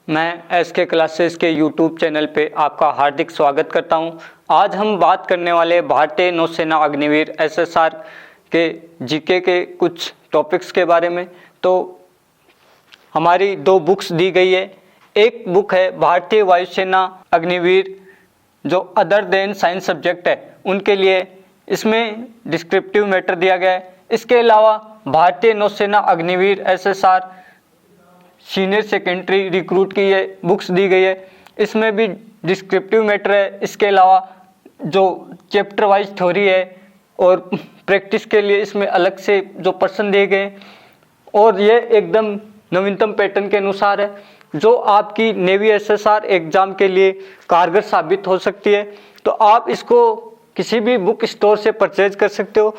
मैं SK classes के YouTube channel पे आपका हार्दिक स्वागत करता हूं। आज हम बात करने वाले भारतीय नौसेना अग्निवीर एसएसआर के जीके के कुछ टॉपिक्स के बारे में। तो हमारी दो बुक्स दी गई है। एक बुक है भारतीय वायुसेना अग्निवीर, जो अदर देन साइंस सब्जेक्ट है उनके लिए, इसमें डिस्क्रिप्टिव मैटर दिया गया है। इसके अलावा भारतीय नौसेना Agniveer SSR senior secondary recruit की ये बुक्स दी गई है, इसमें भी डिस्क्रिप्टिव मैटर है। इसके अलावा जो चैप्टर वाइज थ्योरी है और प्रैक्टिस के लिए इसमें अलग से जो पर्सन दिए गए, और ये एकदम नवीनतम पैटर्न के अनुसार है, जो आपकी नेवी एसएसआर एग्जाम के लिए कारगर साबित हो सकती है। तो आप इसको किसी भी बुक स्टोर से परचेज कर सकते हो।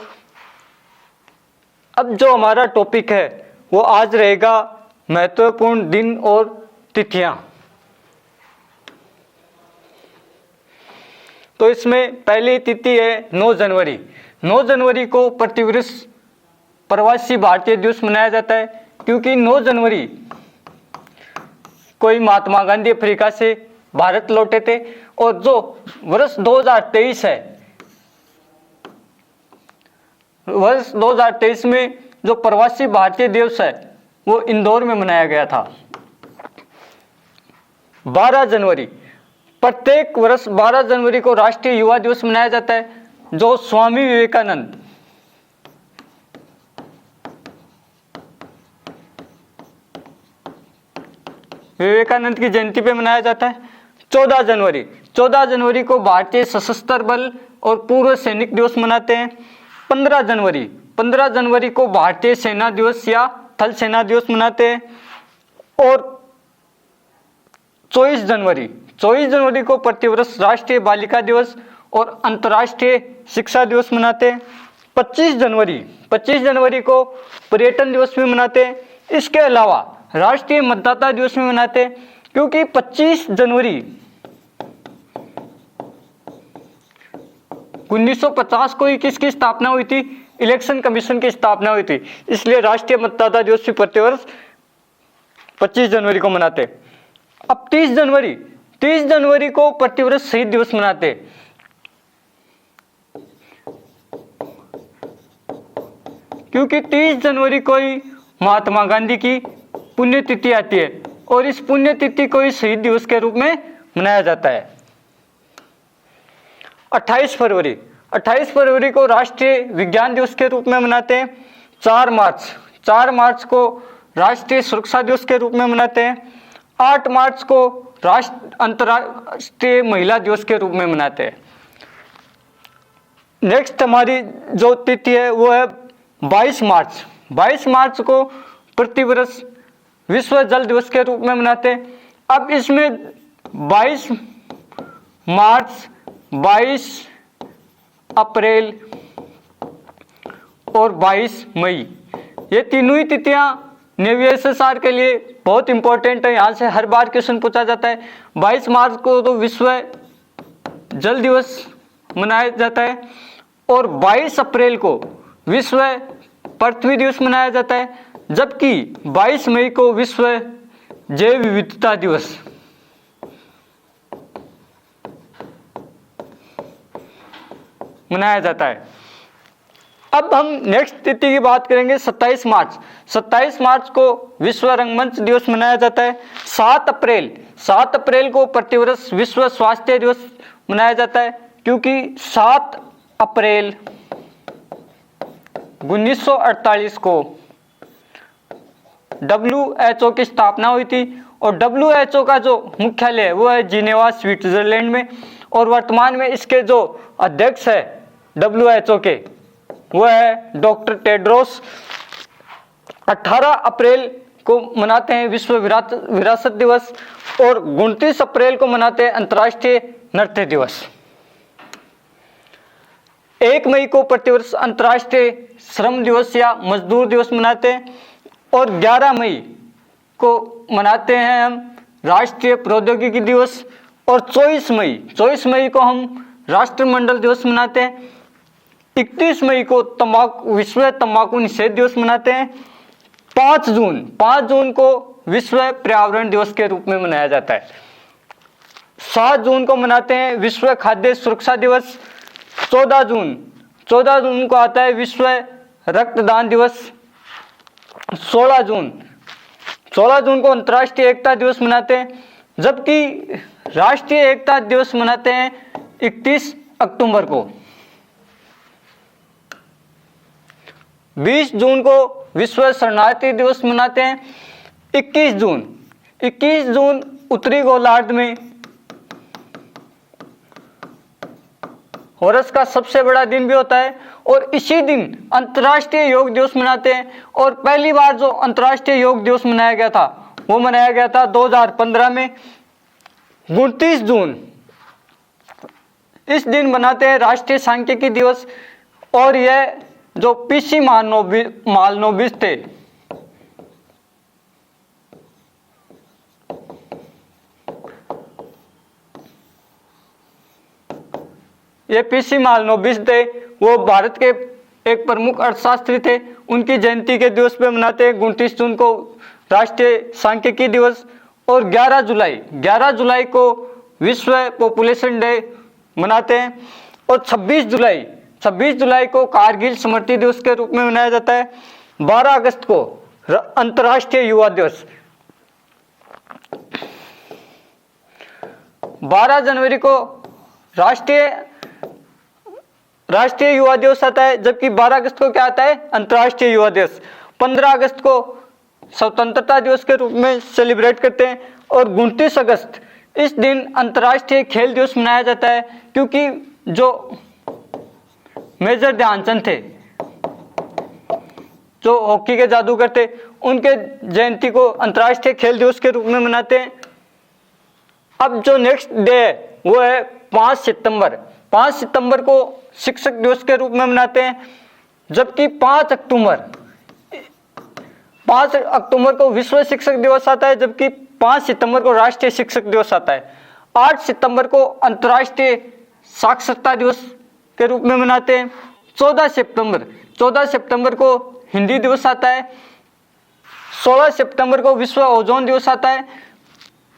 अब जो हमारा टॉपिक है वो आज रहेगा महत्वपूर्ण दिन और तिथियां। तो इसमें पहली तिथि है 9 जनवरी। 9 जनवरी को प्रतिवर्ष प्रवासी भारतीय दिवस मनाया जाता है, क्योंकि 9 जनवरी कोई महात्मा गांधी अफ्रीका से भारत लौटे थे, और जो वर्ष 2023 है, वर्ष 2023 में जो प्रवासी भारतीय दिवस है वो इंदौर में मनाया गया था। 12 जनवरी, प्रत्येक वर्ष 12 जनवरी को राष्ट्रीय युवा दिवस मनाया जाता है, जो स्वामी विवेकानंद की जयंती पे मनाया जाता है। 14 जनवरी, 14 जनवरी को भारतीय सशस्त्र बल और पूर्व सैनिक दिवस मनाते हैं। 15 जनवरी, 15 जनवरी को भारतीय सेना दिवस या थल सेना दिवस मनाते हैं। और 24 जनवरी, 24 जनवरी को प्रतिवर्ष राष्ट्रीय बालिका दिवस और अंतर्राष्ट्रीय शिक्षा दिवस मनाते हैं। 25 जनवरी, 25 जनवरी को पर्यटन दिवस भी मनाते हैं। इसके अलावा राष्ट्रीय मतदाता दिवस भी मनाते हैं, क्योंकि 25 जनवरी 1950 को ही किसकी स्थापना हुई थी? इलेक्शन कमीशन की स्थापना हुई थी, इसलिए राष्ट्रीय मतदाता दिवस भी प्रतिवर्ष 25 जनवरी को मनाते हैं। अब 30 जनवरी, 30 जनवरी को प्रतिवर्ष शहीद दिवस मनाते हैं, क्योंकि 30 जनवरी को ही महात्मा गांधी की पुण्यतिथि आती है, और इस पुण्यतिथि को ही शहीद दिवस के रूप में मनाया जाता है। 28 फरवरी, 28 फरवरी को राष्ट्रीय विज्ञान दिवस के रूप में मनाते हैं। 4 मार्च, 4 मार्च को राष्ट्रीय सुरक्षा दिवस के रूप में मनाते हैं। 8 मार्च को अंतर्राष्ट्रीय महिला दिवस के रूप में मनाते हैं। नेक्स्ट हमारी जो तिथि है वो है 22 मार्च। 22 मार्च को प्रतिवर्ष विश्व जल दिवस के रूप में मनाते हैं। अब इसमें 22 मार्च, 22 अप्रैल और 22 मई, ये तीनों ही तिथियां नेवी एसएसआर के लिए बहुत इंपॉर्टेंट है। यहाँ से हर बार क्वेश्चन पूछा जाता है। 22 मार्च को तो विश्व जल दिवस मनाया जाता है, और 22 अप्रैल को विश्व पृथ्वी दिवस मनाया जाता है, जबकि 22 मई को विश्व जैव विविधता दिवस मनाया जाता है। अब हम नेक्स्ट तिथि की बात करेंगे 27 मार्च। 27 मार्च को विश्व रंगमंच दिवस मनाया जाता है। 7 अप्रैल, 7 अप्रैल को प्रतिवर्ष विश्व स्वास्थ्य दिवस मनाया जाता है, क्योंकि 7 अप्रैल 1948 को WHO की स्थापना हुई थी, और WHO का जो मुख्यालय है वो है जिनेवा, स्विट्जरलैंड में, और वर्तमान में इसके जो अध्यक्ष है WHO के वो है डॉक्टर टेड्रोस। 18 अप्रैल को मनाते हैं विश्व विरासत दिवस, और 29 अप्रैल को मनाते हैं अंतर्राष्ट्रीय नृत्य दिवस। 1 मई को प्रतिवर्ष अंतर्राष्ट्रीय श्रम दिवस या मजदूर दिवस मनाते हैं, और 11 मई को मनाते हैं हम राष्ट्रीय प्रौद्योगिकी दिवस, और 24 मई को हम राष्ट्रमंडल दिवस मनाते हैं। 31 मई को विश्व तंबाकू निषेध दिवस मनाते हैं। 5 जून को विश्व पर्यावरण दिवस के रूप में मनाया जाता है। 7 जून को मनाते हैं विश्व खाद्य सुरक्षा दिवस। 14 जून को आता है विश्व रक्तदान दिवस। 16 जून को अंतर्राष्ट्रीय एकता दिवस मनाते हैं, जबकि राष्ट्रीय एकता दिवस मनाते हैं 31 अक्टूबर को। 20 जून को विश्व शरणार्थी दिवस मनाते हैं। 21 जून उत्तरी गोलार्ध में वर्ष का सबसे बड़ा दिन भी होता है, और इसी दिन अंतर्राष्ट्रीय योग दिवस मनाते हैं। और पहली बार जो अंतर्राष्ट्रीय योग दिवस मनाया गया था वो मनाया गया था 2015 में 29 जून। इस दिन मनाते हैं राष्ट्रीय सांख्यिकी दिवस। और यह जो पीसी मालनोबिस थे, ये पीसी मालनोबिस थे, वो भारत के एक प्रमुख अर्थशास्त्री थे। उनकी जयंती के दिवस पे मनाते हैं 29 जून को राष्ट्रीय सांख्यिकी दिवस। और 11 जुलाई को विश्व पॉपुलेशन डे मनाते हैं। और 26 जुलाई को कारगिल स्मृति दिवस के रूप में मनाया जाता है। 12 अगस्त को अंतर्राष्ट्रीय युवा दिवस। 12 जनवरी को राष्ट्रीय युवा दिवस आता है, जबकि 12 अगस्त को क्या आता है, अंतर्राष्ट्रीय युवा दिवस। 15 अगस्त को स्वतंत्रता दिवस के रूप में सेलिब्रेट करते हैं। और 29 अगस्त इस दिन अंतर्राष्ट्रीय खेल दिवस मनाया जाता है, क्योंकि जो मेजर ध्यानचंद थे, जो हॉकी के जादूगर थे, उनके जयंती को अंतर्राष्ट्रीय खेल दिवस के रूप में मनाते हैं। अब जो नेक्स्ट डे है वो है 5 सितंबर। 5 सितंबर को शिक्षक दिवस के रूप में मनाते हैं, जबकि 5 अक्टूबर को विश्व शिक्षक दिवस आता है, जबकि 5 सितंबर को राष्ट्रीय शिक्षक दिवस आता है। 8 सितंबर को अंतर्राष्ट्रीय साक्षरता दिवस के रूप में मनाते हैं। 14 सितंबर को हिंदी दिवस आता है। 16 सितंबर को विश्व ओजोन दिवस आता है।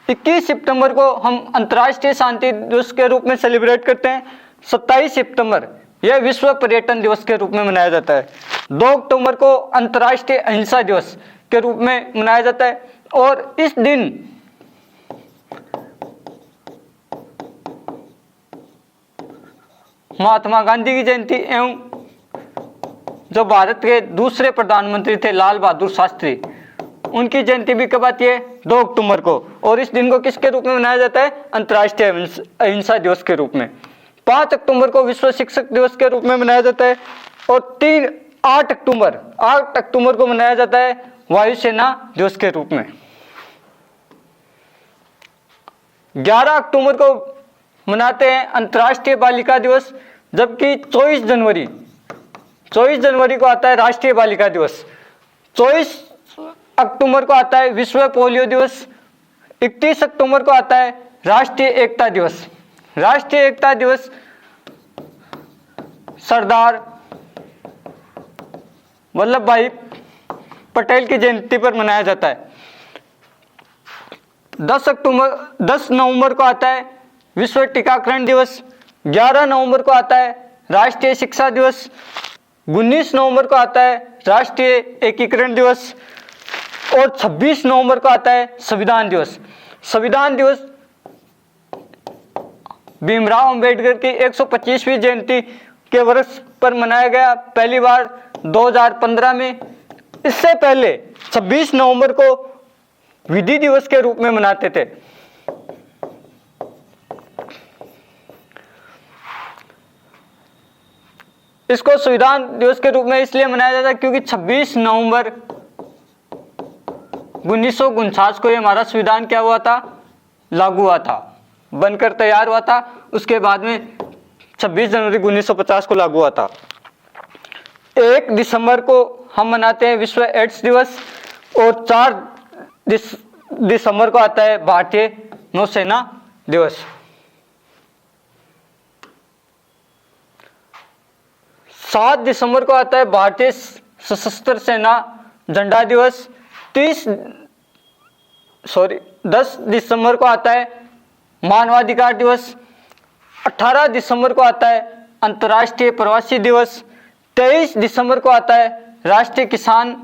21 सितंबर को हम अंतर्राष्ट्रीय शांति दिवस के रूप में सेलिब्रेट करते हैं। 27 सितंबर यह विश्व पर्यटन दिवस के रूप में मनाया जाता है। 2 अक्टूबर को अंतर्राष्ट्रीय अहिंसा दिवस के रूप में मनाया जाता है। और इस दिन महात्मा गांधी की जयंती एवं जो भारत के दूसरे प्रधानमंत्री थे लाल बहादुर शास्त्री, उनकी जयंती भी कब आती है, 2 अक्टूबर को। और इस दिन को किसके रूप में मनाया जाता है, अंतर्राष्ट्रीय अहिंसा दिवस के रूप में। 5 अक्टूबर को विश्व शिक्षक दिवस के रूप में मनाया जाता है। और 8 अक्टूबर को मनाया जाता है वायुसेना दिवस के रूप में। 11 अक्टूबर को मनाते हैं अंतर्राष्ट्रीय बालिका दिवस, जबकि 24 जनवरी को आता है राष्ट्रीय बालिका दिवस। 24 अक्टूबर को आता है विश्व पोलियो दिवस। 31 अक्टूबर को आता है राष्ट्रीय एकता दिवस। राष्ट्रीय एकता दिवस सरदार वल्लभ भाई पटेल की जयंती पर मनाया जाता है। 10 नवंबर को आता है विश्व टीकाकरण दिवस। 11 नवंबर को आता है राष्ट्रीय शिक्षा दिवस। 19 नवंबर को आता है राष्ट्रीय एकीकरण दिवस। और 26 नवंबर को आता है संविधान दिवस। संविधान दिवस भीमराव अंबेडकर की 125वीं जयंती के वर्ष पर मनाया गया, पहली बार 2015 में। इससे पहले 26 नवंबर को विधि दिवस के रूप में मनाते थे। इसको संविधान दिवस के रूप में इसलिए मनाया जाता है क्योंकि 26 नवंबर 1949 को ये हमारा संविधान क्या हुआ था, लागू हुआ था, बनकर तैयार हुआ था। उसके बाद में 26 जनवरी 1950 को लागू हुआ था। 1 दिसंबर को हम मनाते हैं विश्व एड्स दिवस। और 4 दिसंबर को आता है भारतीय नौसेना दिवस। 7 दिसंबर को आता है भारतीय सशस्त्र सेना झंडा दिवस। 30 10 दिसंबर को आता है मानवाधिकार दिवस, 18 दिसंबर को आता है अंतर्राष्ट्रीय प्रवासी दिवस, 23 दिसंबर को आता है राष्ट्रीय किसान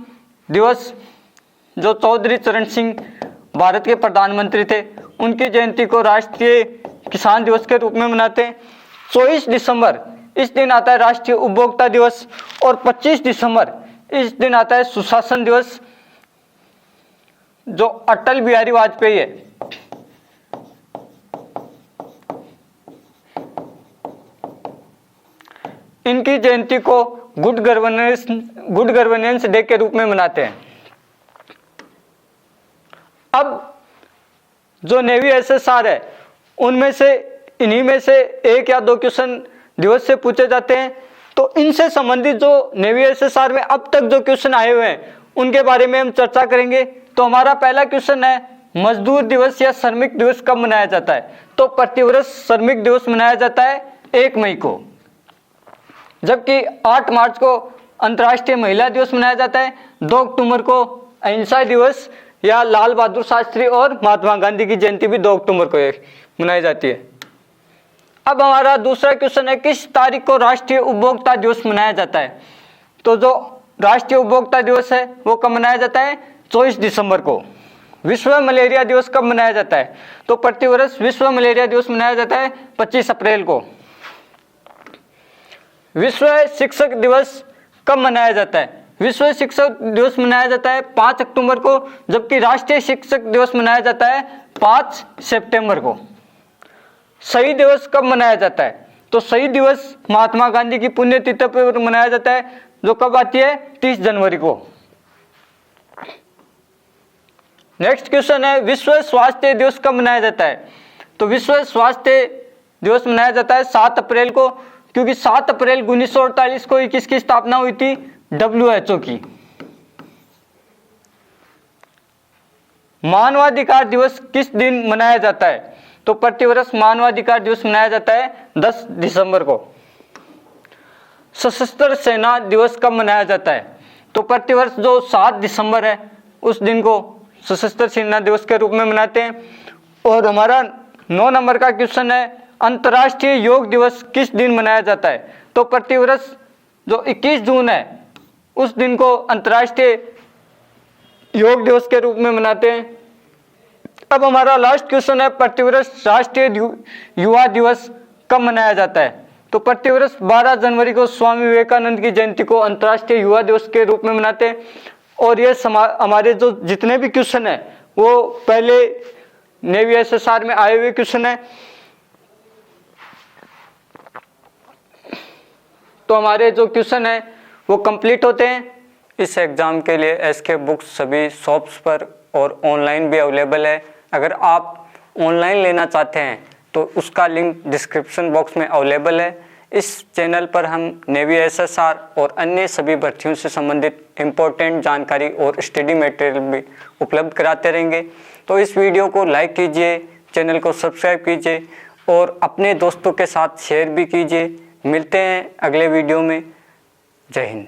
दिवस, जो चौधरी चरण सिंह भारत के प्रधानमंत्री थे, उनकी जयंती को राष्ट्रीय किसान दिवस के रूप में मनाते हैं। 24 दिसंबर इस दिन आता है राष्ट्रीय उपभोक्ता दिवस, और 25 दिसंबर इस दिन आता है सुशासन दिवस, जो अटल बिहारी वाजपेयी है इनकी जयंती को गुड गवर्नेंस डे के रूप में मनाते हैं। अब जो नेवी एसएसआर है उनमें से इन्हीं में से एक या दो क्वेश्चन दिवस से पूछे जाते हैं। तो इनसे संबंधित जो नेवी एसएसआर में अब तक जो क्वेश्चन आए हुए हैं उनके बारे में हम चर्चा करेंगे। तो हमारा पहला क्वेश्चन है, मजदूर दिवस या श्रमिक दिवस कब मनाया जाता है? तो प्रतिवर्ष श्रमिक दिवस मनाया जाता है 1 मई को, जबकि 8 मार्च को अंतर्राष्ट्रीय महिला दिवस मनाया जाता है। 2 अक्टूबर को अहिंसा दिवस या लाल बहादुर शास्त्री और महात्मा गांधी की जयंती भी 2 अक्टूबर को मनाई जाती है। अब हमारा दूसरा क्वेश्चन है, किस तारीख को राष्ट्रीय उपभोक्ता दिवस मनाया जाता है? तो जो राष्ट्रीय उपभोक्ता दिवस है वो कब मनाया जाता है? 24 दिसंबर को। विश्व मलेरिया दिवस कब मनाया जाता है? तो प्रतिवर्ष विश्व मलेरिया दिवस मनाया जाता है 25 अप्रैल को। विश्व शिक्षक दिवस कब मनाया जाता है? विश्व शिक्षक दिवस मनाया जाता है 5 अक्टूबर को, जबकि राष्ट्रीय शिक्षक दिवस मनाया जाता है 5 सितंबर को। शहीद दिवस कब मनाया जाता है? तो शहीद दिवस महात्मा गांधी की पुण्यतिथि पर मनाया जाता है, जो कब आती है? 30 जनवरी को। नेक्स्ट क्वेश्चन है, विश्व स्वास्थ्य दिवस कब मनाया जाता है? तो विश्व स्वास्थ्य दिवस मनाया जाता है 7 अप्रैल को, क्योंकि 7 अप्रैल 1948 को किसकी स्थापना हुई थी? WHO की। मानवाधिकार दिवस किस दिन मनाया जाता है? तो प्रतिवर्ष मानवाधिकार दिवस मनाया जाता है 10 दिसंबर को। सशस्त्र सेना दिवस कब मनाया जाता है? तो प्रतिवर्ष जो 7 दिसंबर है उस दिन को सशस्त्र सेना दिवस के रूप में मनाते हैं। और हमारा 9 नंबर का क्वेश्चन है, अंतर्राष्ट्रीय योग दिवस किस दिन मनाया जाता है? तो प्रतिवर्ष जो 21 जून है उस दिन को अंतर्राष्ट्रीय योग दिवस के रूप में मनाते हैं। अब हमारा लास्ट क्वेश्चन है, प्रतिवर्ष राष्ट्रीय युवा दिवस कब मनाया जाता है? तो प्रतिवर्ष 12 जनवरी को स्वामी विवेकानंद की जयंती को अंतर्राष्ट्रीय युवा दिवस के रूप में मनाते हैं। और ये हमारे जो जितने भी क्वेश्चन है वो पहले नेवी एसएसआर में आए हुए क्वेश्चन है। तो हमारे जो क्वेश्चन है वो कंप्लीट होते हैं। इस एग्ज़ाम के लिए एसके बुक्स सभी शॉप्स पर और ऑनलाइन भी अवेलेबल है। अगर आप ऑनलाइन लेना चाहते हैं तो उसका लिंक डिस्क्रिप्शन बॉक्स में अवेलेबल है। इस चैनल पर हम नेवी एसएसआर और अन्य सभी भर्तियों से संबंधित इम्पोर्टेंट जानकारी और स्टडी मटेरियल भी उपलब्ध कराते रहेंगे। तो इस वीडियो को लाइक कीजिए, चैनल को सब्सक्राइब कीजिए और अपने दोस्तों के साथ शेयर भी कीजिए। मिलते हैं अगले वीडियो में। जय हिंद।